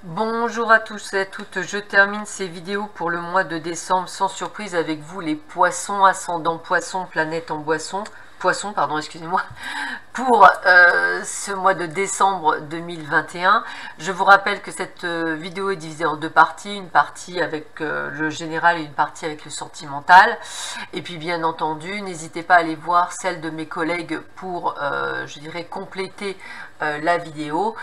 Bonjour à tous et à toutes, je termine ces vidéos pour le mois de décembre sans surprise avec vous les poissons, ascendant poisson, planète en poisson, pardon, excusez-moi, pour ce mois de décembre 2021. Je vous rappelle que cette vidéo est divisée en deux parties, une partie avec le général et une partie avec le sentimental. Et puis bien entendu, n'hésitez pas à aller voir celle de mes collègues pour, je dirais, compléter la vidéo.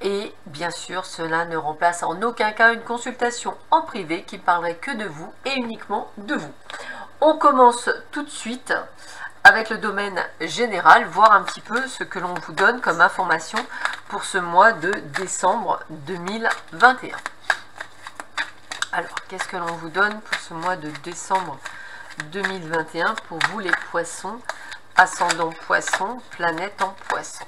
Et bien sûr, cela ne remplace en aucun cas une consultation en privé qui parlerait que de vous et uniquement de vous. On commence tout de suite avec le domaine général, voir un petit peu ce que l'on vous donne comme information pour ce mois de décembre 2021. Alors, qu'est-ce que l'on vous donne pour ce mois de décembre 2021 pour vous les poissons, ascendant poisson, planète en poisson?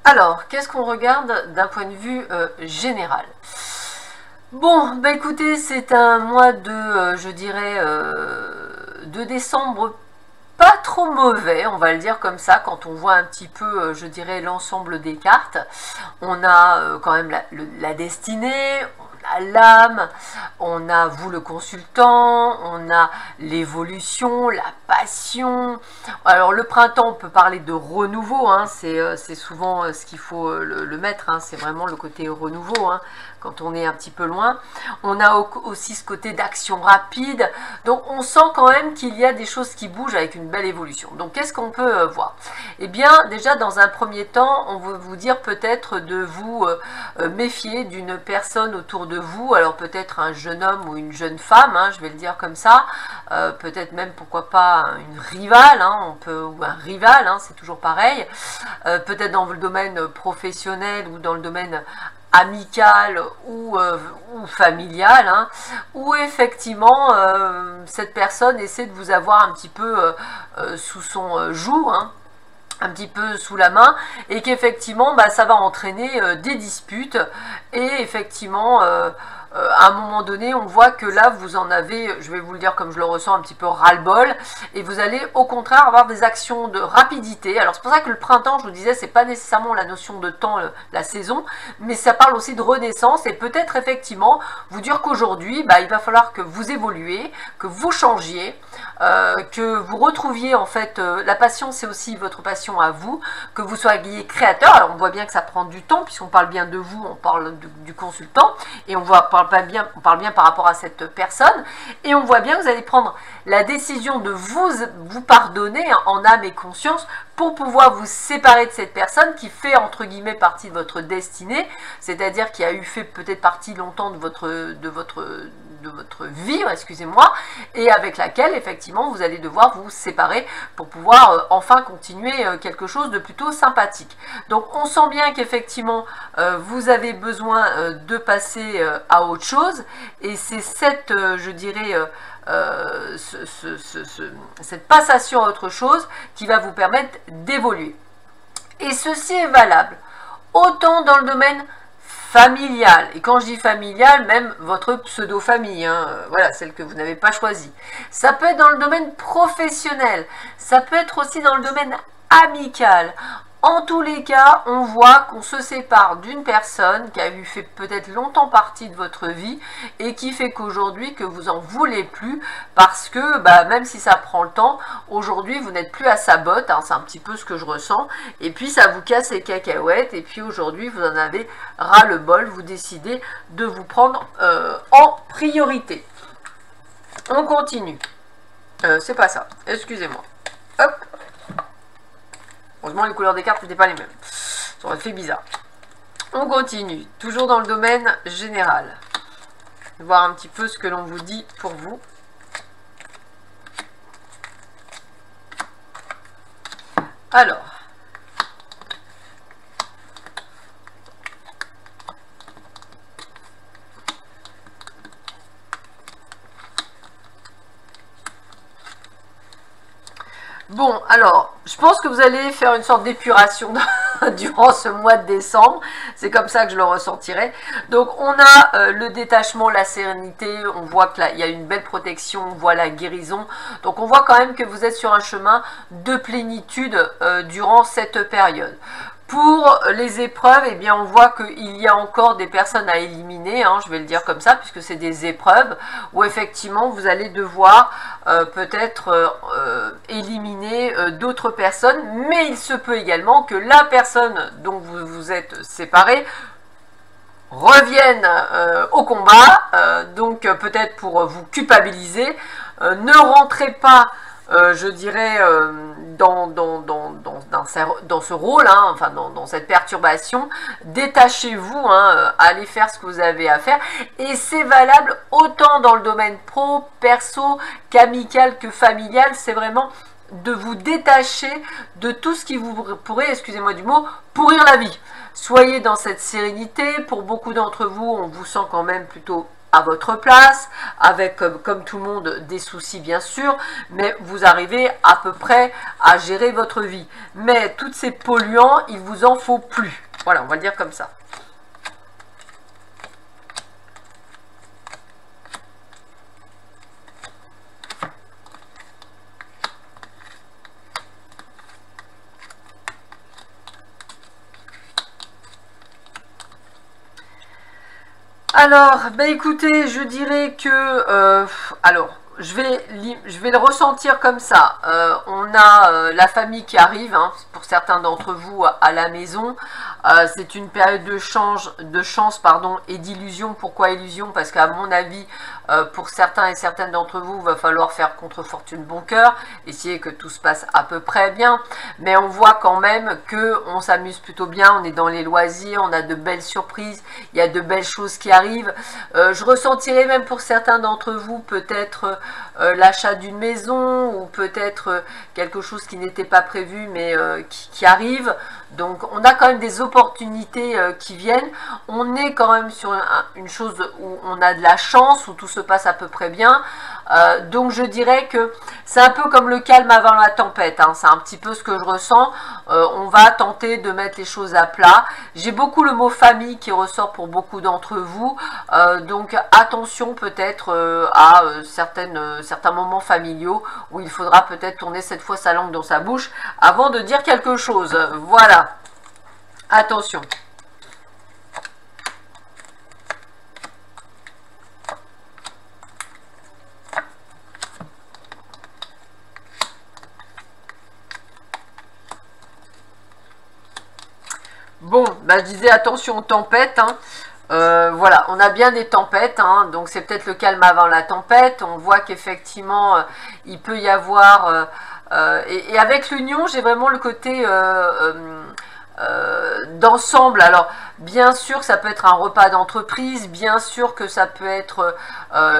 Alors, qu'est-ce qu'on regarde d'un point de vue général? Bon, bah écoutez, c'est un mois de, je dirais, de décembre pas trop mauvais, on va le dire comme ça, quand on voit un petit peu, je dirais, l'ensemble des cartes. On a quand même la destinée, on a l'âme, on a vous le consultant, on a l'évolution, la passion. Alors le printemps, on peut parler de renouveau, hein, c'est souvent ce qu'il faut le mettre, hein, c'est vraiment le côté renouveau, hein, quand on est un petit peu loin. On a aussi ce côté d'action rapide, donc on sent quand même qu'il y a des choses qui bougent avec une belle évolution. Donc qu'est-ce qu'on peut voir? Eh bien déjà dans un premier temps, on veut vous dire peut-être de vous méfier d'une personne autour de vous, alors peut-être un jeune homme ou une jeune femme, hein, je vais le dire comme ça, peut-être même pourquoi pas une rivale, hein, ou un rival, hein, c'est toujours pareil, peut-être dans le domaine professionnel ou dans le domaine amical ou familial, hein, où effectivement cette personne essaie de vous avoir un petit peu sous son joug, hein, un petit peu sous la main, et qu'effectivement bah, ça va entraîner des disputes, et effectivement à un moment donné on voit que là vous en avez, je vais vous le dire comme je le ressens, un petit peu ras-le-bol, et vous allez au contraire avoir des actions de rapidité. Alors c'est pour ça que le printemps, je vous disais, c'est pas nécessairement la notion de temps, la saison, mais ça parle aussi de renaissance, et peut-être effectivement vous dire qu'aujourd'hui bah, il va falloir que vous évoluez, que vous changiez, que vous retrouviez en fait la passion, c'est aussi votre passion à vous, que vous soyez créateur. Alors on voit bien que ça prend du temps, puisqu'on parle bien de vous, on parle du consultant, et on parle bien par rapport à cette personne, et on voit bien que vous allez prendre la décision de vous pardonner en âme et conscience pour pouvoir vous séparer de cette personne qui fait entre guillemets partie de votre destinée, c'est-à-dire qui a eu fait peut-être partie longtemps de votre vie, excusez-moi, et avec laquelle effectivement vous allez devoir vous séparer pour pouvoir enfin continuer quelque chose de plutôt sympathique. Donc on sent bien qu'effectivement vous avez besoin de passer à autre chose, et c'est cette, je dirais, cette passation à autre chose qui va vous permettre d'évoluer. Et ceci est valable autant dans le domaine familial, et quand je dis familial, même votre pseudo-famille, hein, voilà, celle que vous n'avez pas choisie. Ça peut être dans le domaine professionnel, ça peut être aussi dans le domaine amical, En tous les cas, on voit qu'on se sépare d'une personne qui a fait peut-être longtemps partie de votre vie et qui fait qu'aujourd'hui que vous en voulez plus parce que même si ça prend le temps, aujourd'hui vous n'êtes plus à sa botte, hein, c'est un petit peu ce que je ressens, et puis ça vous casse les cacahuètes et puis aujourd'hui vous en avez ras le bol, vous décidez de vous prendre en priorité. On continue. C'est pas ça, excusez-moi. Hop. Heureusement, les couleurs des cartes n'étaient pas les mêmes. Ça aurait fait bizarre. On continue, toujours dans le domaine général. Voir un petit peu ce que l'on vous dit pour vous. Alors. Bon, alors, je pense que vous allez faire une sorte d'épuration durant ce mois de décembre. C'est comme ça que je le ressentirai. Donc, on a le détachement, la sérénité. On voit que là, il y a une belle protection. On voit la guérison. Donc, on voit quand même que vous êtes sur un chemin de plénitude durant cette période. Pour les épreuves, eh bien, on voit qu'il y a encore des personnes à éliminer, hein, je vais le dire comme ça, puisque c'est des épreuves où effectivement vous allez devoir peut-être éliminer d'autres personnes, mais il se peut également que la personne dont vous vous êtes séparés revienne au combat, donc peut-être pour vous culpabiliser. Ne rentrez pas je dirais dans ce rôle, hein, enfin dans cette perturbation, détachez-vous, hein, allez faire ce que vous avez à faire, et c'est valable autant dans le domaine pro, perso, qu'amical que familial. C'est vraiment de vous détacher de tout ce qui vous pourrait, excusez-moi du mot, pourrir la vie. Soyez dans cette sérénité. Pour beaucoup d'entre vous, on vous sent quand même plutôt à votre place, avec comme tout le monde des soucis bien sûr, mais vous arrivez à peu près à gérer votre vie. Mais tous ces polluants, il vous en faut plus. Voilà, on va le dire comme ça. Alors, écoutez, je dirais que, alors, je vais le ressentir comme ça. On a la famille qui arrive, hein, pour certains d'entre vous, à la maison. C'est une période de chance et d'illusion. Pourquoi illusion? Parce qu'à mon avis, pour certains et certaines d'entre vous, il va falloir faire contre fortune bon cœur, essayer que tout se passe à peu près bien. Mais on voit quand même qu'on s'amuse plutôt bien, on est dans les loisirs, on a de belles surprises, il y a de belles choses qui arrivent. Je ressentirai même pour certains d'entre vous peut-être l'achat d'une maison, ou peut-être quelque chose qui n'était pas prévu mais qui arrive. Donc on a quand même des opportunités qui viennent. On est quand même sur une chose où on a de la chance, où tout se passe à peu près bien. Donc je dirais que c'est un peu comme le calme avant la tempête, hein. C'est un petit peu ce que je ressens. On va tenter de mettre les choses à plat. J'ai beaucoup le mot famille qui ressort pour beaucoup d'entre vous. Donc attention peut-être à certains moments familiaux où il faudra peut-être tourner cette fois sa langue dans sa bouche avant de dire quelque chose. Voilà. Attention. Bon, je disais attention aux tempêtes, hein. Voilà, on a bien des tempêtes, hein, donc c'est peut-être le calme avant la tempête. On voit qu'effectivement, il peut y avoir... et avec l'union, j'ai vraiment le côté... d'ensemble. Alors bien sûr que ça peut être un repas d'entreprise, bien sûr que ça peut être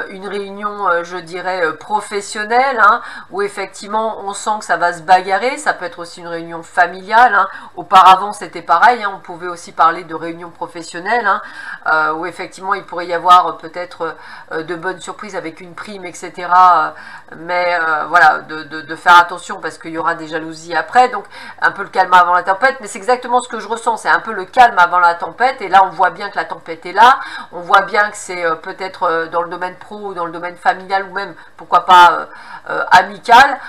une réunion, je dirais, professionnelle, hein, où effectivement on sent que ça va se bagarrer. Ça peut être aussi une réunion familiale, hein. Auparavant c'était pareil, hein, on pouvait aussi parler de réunion professionnelle, hein, où effectivement il pourrait y avoir peut-être de bonnes surprises avec une prime, etc. Mais voilà, de faire attention parce qu'il y aura des jalousies après. Donc un peu le calme avant la tempête, mais c'est exactement ce que je ressens, c'est un peu le calme avant la tempête. tempête, et là on voit bien que la tempête est là, on voit bien que c'est peut-être dans le domaine pro ou dans le domaine familial ou même, pourquoi pas, amical.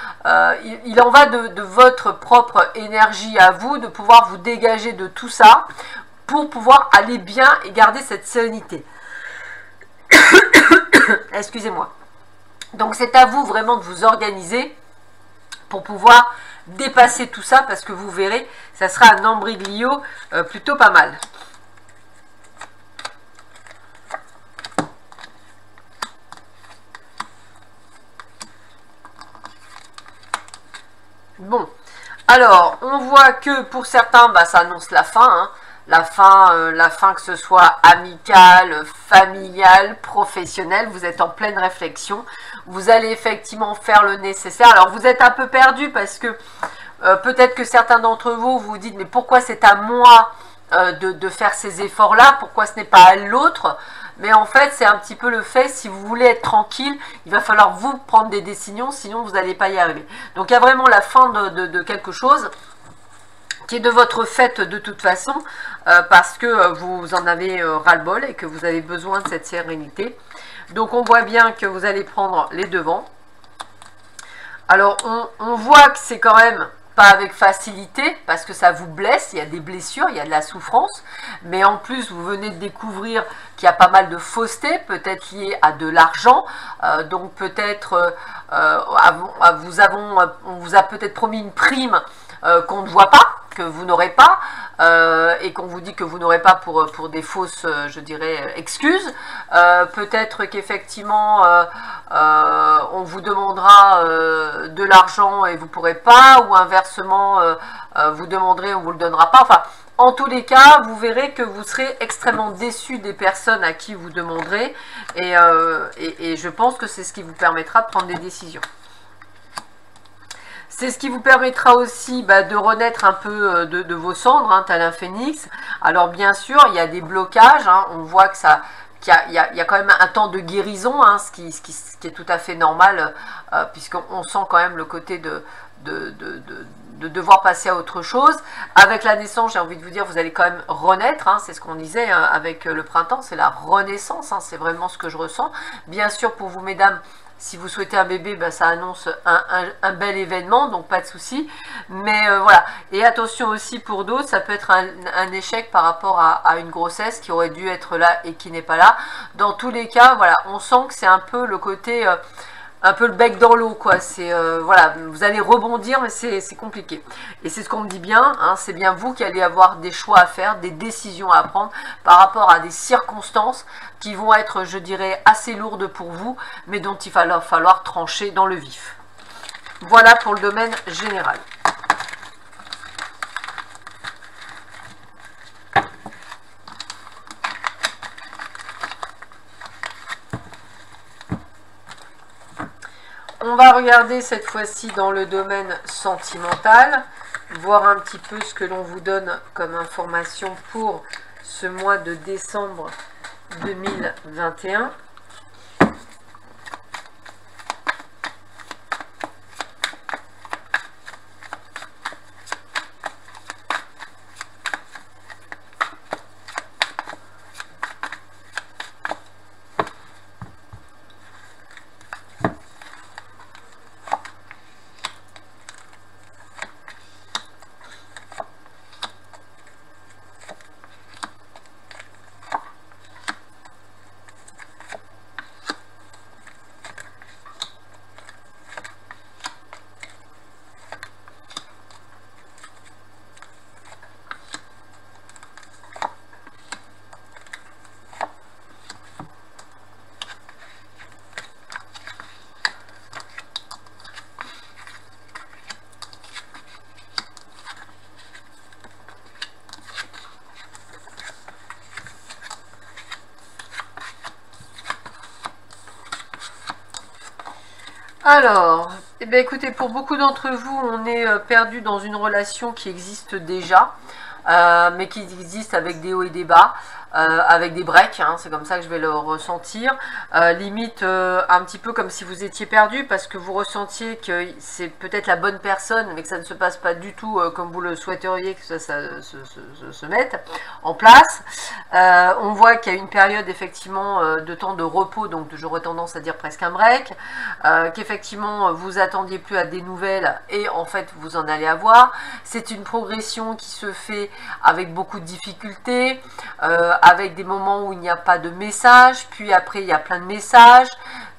Il en va de votre propre énergie à vous, de pouvoir vous dégager de tout ça pour pouvoir aller bien et garder cette sérénité. Excusez-moi. Donc c'est à vous vraiment de vous organiser pour pouvoir dépasser tout ça, parce que vous verrez, ça sera un imbroglio plutôt pas mal. Bon, alors on voit que pour certains, bah, ça annonce la fin, hein. La fin que ce soit amicale, familiale, professionnelle, vous êtes en pleine réflexion, vous allez effectivement faire le nécessaire. Alors vous êtes un peu perdu parce que peut-être que certains d'entre vous vous dites mais pourquoi c'est à moi de faire ces efforts-là, pourquoi ce n'est pas à l'autre? Mais en fait c'est un petit peu le fait, si vous voulez être tranquille, il va falloir vous prendre des décisions, sinon vous n'allez pas y arriver. Donc il y a vraiment la fin de quelque chose qui est de votre fait de toute façon, parce que vous en avez ras-le-bol et que vous avez besoin de cette sérénité. Donc on voit bien que vous allez prendre les devants. Alors on voit que c'est quand même pas avec facilité, parce que ça vous blesse, il y a des blessures, il y a de la souffrance, mais en plus vous venez de découvrir qu'il y a pas mal de fausseté, peut-être liées à de l'argent, donc peut-être on vous a peut-être promis une prime qu'on ne voit pas, que vous n'aurez pas, et qu'on vous dit que vous n'aurez pas pour des fausses, je dirais, excuses. Peut-être qu'effectivement, on vous demandera de l'argent et vous ne pourrez pas, ou inversement, vous demanderez, on ne vous le donnera pas. Enfin, en tous les cas, vous verrez que vous serez extrêmement déçus des personnes à qui vous demanderez, et je pense que c'est ce qui vous permettra de prendre des décisions. C'est ce qui vous permettra aussi de renaître un peu de vos cendres, hein, tel un phénix. Alors bien sûr, il y a des blocages, hein, on voit que ça, qu'il y a quand même un temps de guérison, hein, ce qui est tout à fait normal, puisqu'on sent quand même le côté de devoir passer à autre chose. Avec la naissance, j'ai envie de vous dire, vous allez quand même renaître, hein, c'est ce qu'on disait, hein, avec le printemps, c'est la renaissance, hein, c'est vraiment ce que je ressens. Bien sûr, pour vous mesdames, si vous souhaitez un bébé, ça annonce un bel événement, donc pas de souci. Mais voilà, et attention aussi pour d'autres, ça peut être un échec par rapport à une grossesse qui aurait dû être là et qui n'est pas là. Dans tous les cas, voilà, on sent que c'est un peu le côté... un peu le bec dans l'eau, quoi. C'est voilà, vous allez rebondir, mais c'est compliqué. Et c'est ce qu'on me dit bien, hein, c'est bien vous qui allez avoir des choix à faire, des décisions à prendre par rapport à des circonstances qui vont être, je dirais, assez lourdes pour vous, mais dont il va falloir trancher dans le vif. Voilà pour le domaine général. On va regarder cette fois-ci dans le domaine sentimental, voir un petit peu ce que l'on vous donne comme information pour ce mois de décembre 2021. Alors, eh bien, écoutez, pour beaucoup d'entre vous, on est perdu dans une relation qui existe déjà, mais qui existe avec des hauts et des bas. avec des breaks, hein, c'est comme ça que je vais le ressentir, limite un petit peu comme si vous étiez perdu parce que vous ressentiez que c'est peut-être la bonne personne mais que ça ne se passe pas du tout comme vous le souhaiteriez que ça se mette en place. On voit qu'il y a une période effectivement de temps de repos, donc j'aurais tendance à dire presque un break, qu'effectivement vous attendiez plus à des nouvelles et en fait vous en allez avoir. C'est une progression qui se fait avec beaucoup de difficultés, avec des moments où il n'y a pas de message, puis après il y a plein de messages,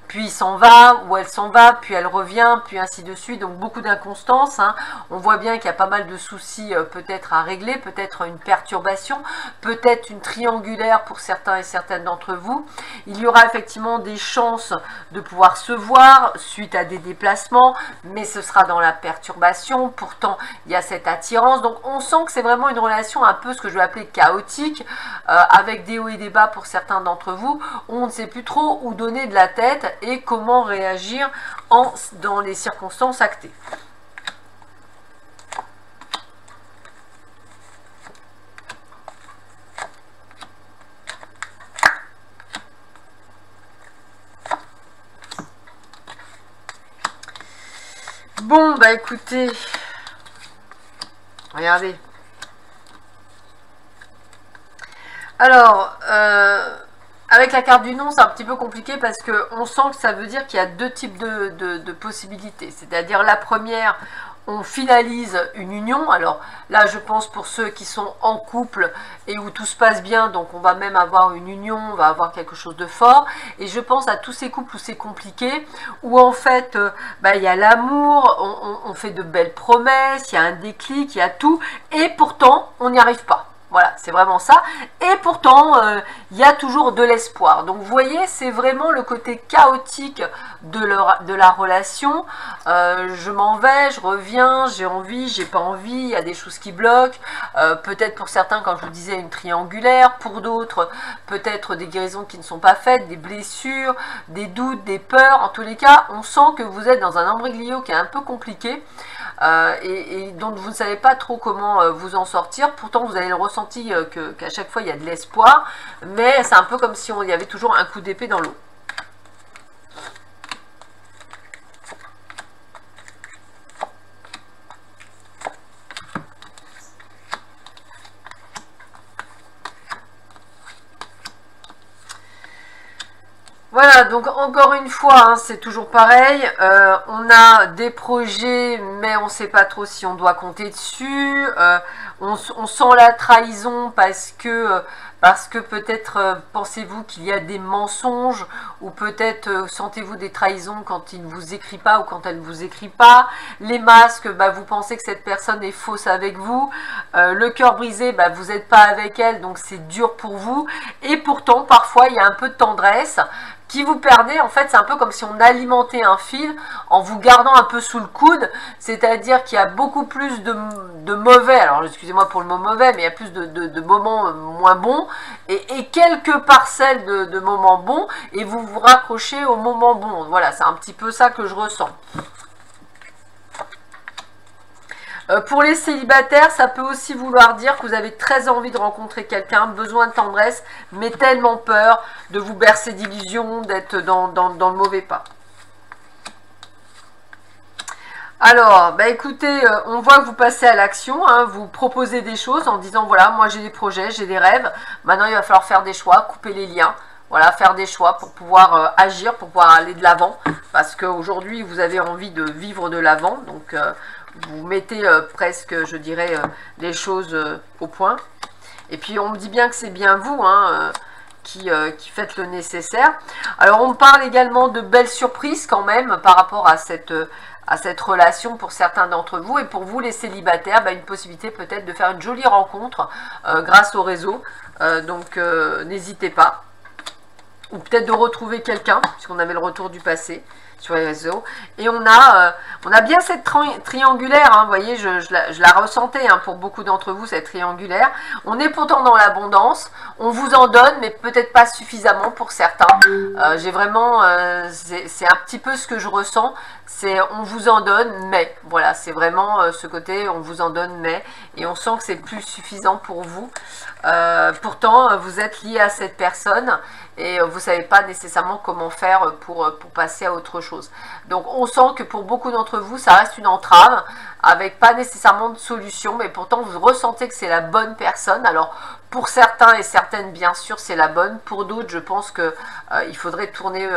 puis il s'en va, ou elle s'en va, puis elle revient, puis ainsi de suite, donc beaucoup d'inconstance, hein. On voit bien qu'il y a pas mal de soucis peut-être à régler, peut-être une perturbation, peut-être une triangulaire pour certains et certaines d'entre vous. Il y aura effectivement des chances de pouvoir se voir suite à des déplacements, mais ce sera dans la perturbation, pourtant il y a cette attirance, donc on sent que c'est vraiment une relation un peu ce que je vais appeler chaotique, avec des hauts et des bas pour certains d'entre vous, on ne sait plus trop où donner de la tête, et comment réagir dans les circonstances actées. Bon, bah écoutez, regardez. Alors, avec la carte du non, c'est un petit peu compliqué parce qu'on sent que ça veut dire qu'il y a deux types de possibilités. C'est-à-dire la première, on finalise une union. Alors là, je pense pour ceux qui sont en couple et où tout se passe bien, donc on va même avoir une union, on va avoir quelque chose de fort. Et je pense à tous ces couples où c'est compliqué, où en fait, il y a l'amour, on fait de belles promesses, il y a un déclic, il y a tout, et pourtant, on n'y arrive pas. Voilà, c'est vraiment ça. Et pourtant, il y a toujours de l'espoir. Donc, vous voyez, c'est vraiment le côté chaotique de la relation. Je m'en vais, je reviens, j'ai envie, j'ai pas envie, il y a des choses qui bloquent. Peut-être pour certains, comme je vous disais, une triangulaire. Pour d'autres, peut-être des guérisons qui ne sont pas faites, des blessures, des doutes, des peurs. En tous les cas, on sent que vous êtes dans un imbroglio qui est un peu compliqué. Et dont vous ne savez pas trop comment vous en sortir. Pourtant vous avez le ressenti qu'à chaque fois il y a de l'espoir, mais c'est un peu comme si il y avait toujours un coup d'épée dans l'eau. Voilà, donc encore une fois, hein, c'est toujours pareil, on a des projets, mais on ne sait pas trop si on doit compter dessus, on sent la trahison parce que peut-être pensez-vous qu'il y a des mensonges, ou peut-être sentez-vous des trahisons quand il ne vous écrit pas ou quand elle ne vous écrit pas. Les masques, vous pensez que cette personne est fausse avec vous, le cœur brisé, vous n'êtes pas avec elle, donc c'est dur pour vous, et pourtant parfois il y a un peu de tendresse qui vous perdez. En fait, c'est un peu comme si on alimentait un fil en vous gardant un peu sous le coude, c'est-à-dire qu'il y a beaucoup plus de mauvais, alors excusez-moi pour le mot mauvais, mais il y a plus de moments moins bons, et quelques parcelles de moments bons, et vous vous raccrochez aux moments bons. Voilà, c'est un petit peu ça que je ressens. Pour les célibataires, ça peut aussi vouloir dire que vous avez très envie de rencontrer quelqu'un, besoin de tendresse, mais tellement peur de vous bercer d'illusions, d'être dans le mauvais pas. Alors, écoutez, on voit que vous passez à l'action, hein, vous proposez des choses en disant, voilà, moi j'ai des projets, j'ai des rêves, maintenant il va falloir faire des choix, couper les liens. Voilà, faire des choix pour pouvoir agir, pour pouvoir aller de l'avant, parce qu'aujourd'hui vous avez envie de vivre de l'avant, donc vous mettez presque, je dirais, les choses au point. Et puis on me dit bien que c'est bien vous, hein, qui faites le nécessaire. Alors on me parle également de belles surprises quand même par rapport à cette relation pour certains d'entre vous. Et pour vous les célibataires, une possibilité peut-être de faire une jolie rencontre grâce au réseau. Donc n'hésitez pas. ou peut-être de retrouver quelqu'un, puisqu'on avait le retour du passé sur les réseaux. Et on a bien cette triangulaire, hein, vous voyez, je la ressentais hein, pour beaucoup d'entre vous, cette triangulaire. On est pourtant dans l'abondance, on vous en donne, mais peut-être pas suffisamment pour certains. J'ai vraiment, c'est un petit peu ce que je ressens, c'est on vous en donne, mais, voilà, c'est vraiment ce côté, on vous en donne, mais, et on sent que c'est plus suffisant pour vous. Pourtant, vous êtes lié à cette personne et vous ne savez pas nécessairement comment faire pour passer à autre chose. Donc, on sent que pour beaucoup d'entre vous, ça reste une entrave avec pas nécessairement de solution, mais pourtant, vous ressentez que c'est la bonne personne. Alors, pour certains et certaines, bien sûr, c'est la bonne. Pour d'autres, je pense que il faudrait tourner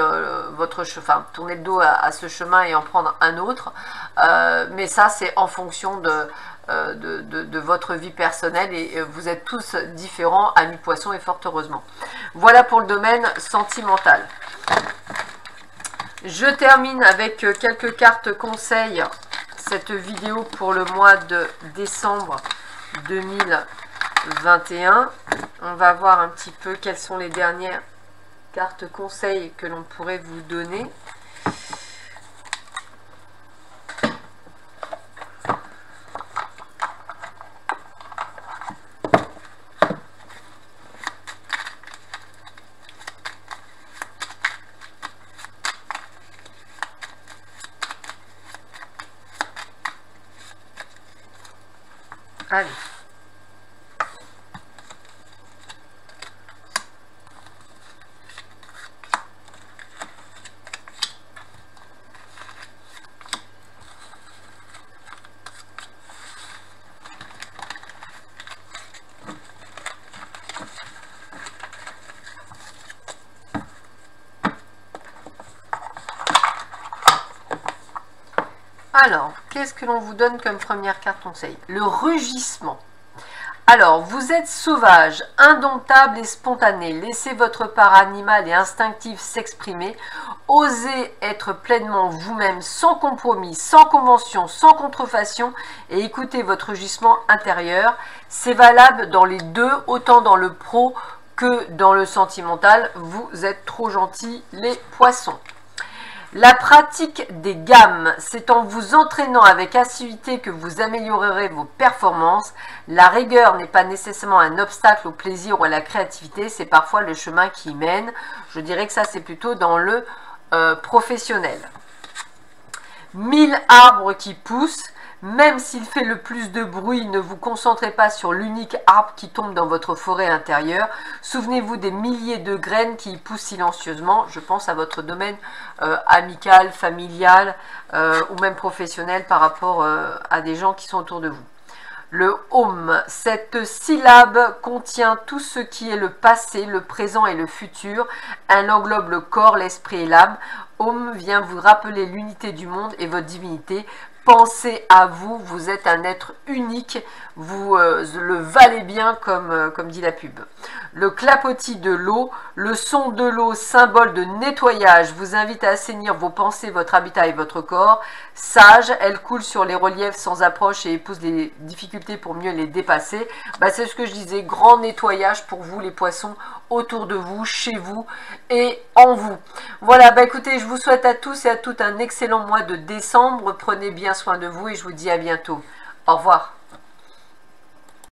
tourner le dos à ce chemin et en prendre un autre. Mais ça, c'est en fonction de votre vie personnelle et vous êtes tous différents, amis poissons, et fort heureusement. Voilà pour le domaine sentimental. Je termine avec quelques cartes conseils cette vidéo pour le mois de décembre 2021. On va voir un petit peu quelles sont les dernières cartes conseils que l'on pourrait vous donner. Allez. Alors, qu'est-ce que l'on vous donne comme première carte conseil? Le rugissement. Alors, vous êtes sauvage, indomptable et spontané. Laissez votre part animale et instinctive s'exprimer. Osez être pleinement vous-même, sans compromis, sans convention, sans contrefaçon, et écoutez votre rugissement intérieur. C'est valable dans les deux, autant dans le pro que dans le sentimental. Vous êtes trop gentils, les poissons. La pratique des gammes, c'est en vous entraînant avec assiduité que vous améliorerez vos performances. La rigueur n'est pas nécessairement un obstacle au plaisir ou à la créativité, c'est parfois le chemin qui y mène. Je dirais que ça, c'est plutôt dans le professionnel. 1000 arbres qui poussent. Même s'il fait le plus de bruit, ne vous concentrez pas sur l'unique arbre qui tombe dans votre forêt intérieure. Souvenez-vous des milliers de graines qui y poussent silencieusement. Je pense à votre domaine amical, familial ou même professionnel par rapport à des gens qui sont autour de vous. Le Om, cette syllabe contient tout ce qui est le passé, le présent et le futur. Elle englobe le corps, l'esprit et l'âme. Om vient vous rappeler l'unité du monde et votre divinité. Pensez à vous, vous êtes un être unique, vous le valez bien comme dit la pub. Le clapotis de l'eau, le son de l'eau, symbole de nettoyage, vous invite à assainir vos pensées, votre habitat et votre corps. Sage, elle coule sur les reliefs sans approche et épouse les difficultés pour mieux les dépasser. Bah, c'est ce que je disais, grand nettoyage pour vous les poissons, autour de vous, chez vous et en vous. Voilà, bah écoutez, je vous souhaite à tous et à toutes un excellent mois de décembre. Prenez bien soin de vous et je vous dis à bientôt. Au revoir.